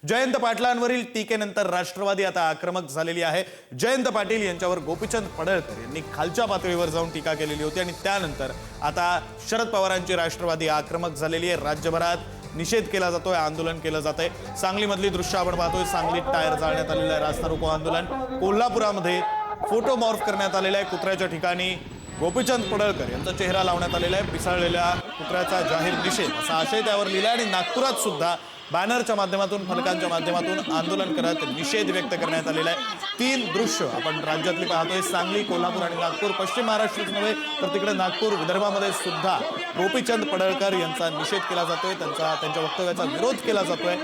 जयंत पाटलांवरील टीकेनंतर राष्ट्रवादी आता आक्रमक झालेली आहे। जयंत पाटील यांच्यावर गोपीचंद पडळकर यांनी खालच्या पातळीवर जाऊन टीका केलेली होती आणि त्यानंतर आता शरद पवारांची राष्ट्रवादी आक्रमक झालेली आहे। राज्यभरात निषेध केला जातोय, आंदोलन केलं जातंय। सांगलीमधली दृश्य आपण पाहतोय, सांगलीत टायर जाळण्यात आलेलं आहे, रास्ता रोको आंदोलन। कोल्हापुरामध्ये फोटो मॉर्फ करण्यात आलेला आहे, कुत्र्याच्या ठिकाणी गोपीचंद पडळकर यांचा चेहरा लावण्यात आलेला आहे। पिसाळलेल्या कुत्र्याचा जाहीर निषेध असा आशय त्यावर लिहिला आणि नागपुरात सुद्धा बॅनरच्या माध्यमातून, फलकांच्या माध्यमातून आंदोलन करत निषेध व्यक्त करण्यात आलेला आहे। तीन दृश्य आपण राज्यातली पाहतोय, सांगली, कोल्हापूर आणि नागपूर। पश्चिम महाराष्ट्रच नव्हे तर तिकडे नागपूर, विदर्भामध्ये सुद्धा गोपीचंद पडळकर यांचा निषेध केला जातोय, त्यांच्या वक्तव्याचा विरोध केला जातोय।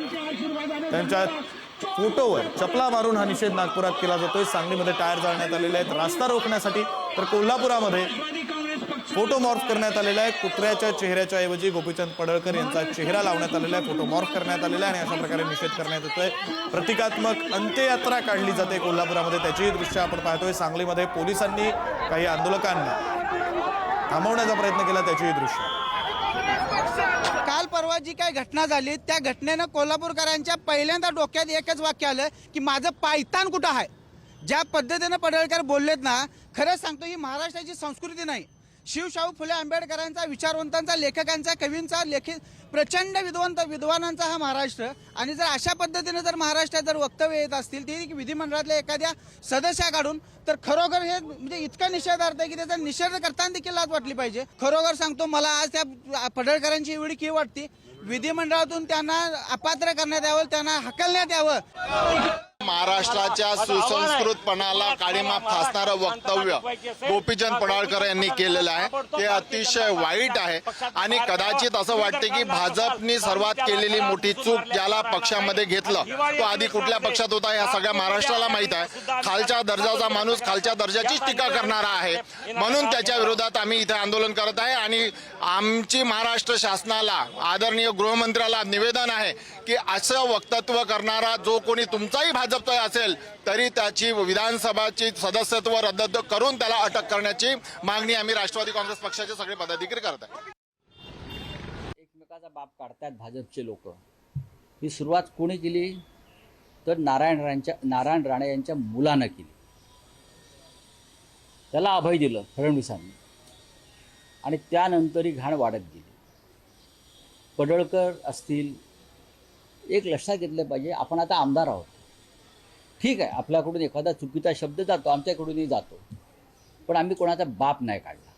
त्यांच्या फोटोवर चपला मारून हा निषेध नागपुरात केला जातोय। सांगलीमध्ये टायर जाळण्यात आलेले आहेत रास्ता रोखण्यासाठी, तर कोल्हापुरामध्ये फोटो मॉर्फ करण्यात आलेला आहे। कुत्र्याच्या चेहऱ्याच्या ऐवजी गोपीचंद पडळकर यांचा चेहरा लावण्यात आलेला आहे, फोटो मॉर्फ करण्यात आलेला आहे आणि अशा प्रकारे निषेध करण्यात येतोय। प्रतिकात्मक अंत्ययात्रा काढली जाते कोल्हापुरामध्ये, त्याची दृश्य आपण पाहतोय। सांगलीमध्ये पोलिसांनी काही आंदोलकांना थांबवण्याचा प्रयत्न केला, त्याची दृश्य। काल परवा जी काही घटना झाली त्या घटनेनं कोल्हापूरकरांच्या पहिल्यांदा डोक्यात एकच वाक्य आलं की माझं पायतान कुठं आहे। ज्या पद्धतीनं पडळकर बोललेत ना, खरंच सांगतो ही महाराष्ट्राची संस्कृती नाही। शिवशाहू फुले आंबेडकरांचा, विचारवंतांचा, लेखकांचा, कवींचा, प्रचंड विद्वानांचा हा महाराष्ट्र, आणि जर अशा पद्धतीने जर महाराष्ट्रात जर वक्तव्य येत असतील ती विधिमंडळातल्या एखाद्या सदस्याकडून, तर खरोखर हे म्हणजे इतका निषेधार्थ आहे की त्याचा निषेध करताना देखील लाज वाटली पाहिजे। खरोखर सांगतो, मला आज त्या पडळकरांची एवढी कीव वाटते, विधिमंडळातून त्यांना अपात्र करण्यात यावं, त्यांना हकलण्यात यावं। महाराष्ट्राच्या सुसंस्कृतपणाला काळीमा फासणारं वक्तव्य गोपीचंद पडळकर यांनी केलेलं आहे, ते अतिशय वाईट आहे। आणि कदाचित असं वाटते की भाजपने सर्वात केलेली मोठी चूक, ज्याला पक्षामध्ये घेतलं तो आधी कुठल्या पक्षात होता या सगळ्या महाराष्ट्राला माहित आहे। खालच्या दर्जाचा माणूस खालच्या दर्जाचीच टीका करणारा आहे, म्हणून त्याच्या विरोधात आम्ही इथे आंदोलन करत आहे। आणि आमची महाराष्ट्र शासनाला, आदरणीय गृहमंत्र्याला निवेदन आहे की असं वक्तव्य करणारा जो कोणी तुमचाही भाजप असेल तरी त्याची विधानसभाची सदस्यत्व रद्द करून त्याला अटक करण्याची मागणी आम्ही राष्ट्रवादी काँग्रेस पक्षाचे सगळे पदाधिकारी करत आहे। एकमेकाचा बाप काढतात भाजपचे लोक। ही सुरुवात कोणी केली तर नारायण राणे यांच्या मुलानं केली। त्याला अभय दिलं फडणवीसांनी आणि त्यानंतर ही घाण वाढत गेली। पडळकर असतील, एक लक्षात घेतलं पाहिजे, आपण आता आमदार आहोत, ठीक आहे, आपल्याकडून एखादा चुकीचा शब्द जातो, आमच्याकडूनही जातो, पण आम्ही कोणाचा बाप नाही काढला,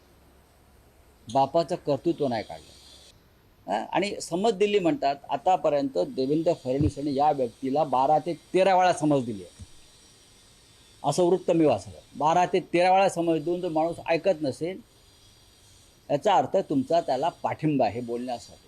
बापाचं कर्तृत्व नाही काढलं। आणि समज दिली म्हणतात, आतापर्यंत देवेंद्र फडणवीस यांनी या व्यक्तीला 12 ते 13 वेळा समज दिली आहे, असं वृत्त मी वाचलं। 12 ते 13 वेळा समज देऊन जर माणूस ऐकत नसेल, याचा अर्थ तुमचा त्याला पाठिंबा आहे बोलण्यासाठी।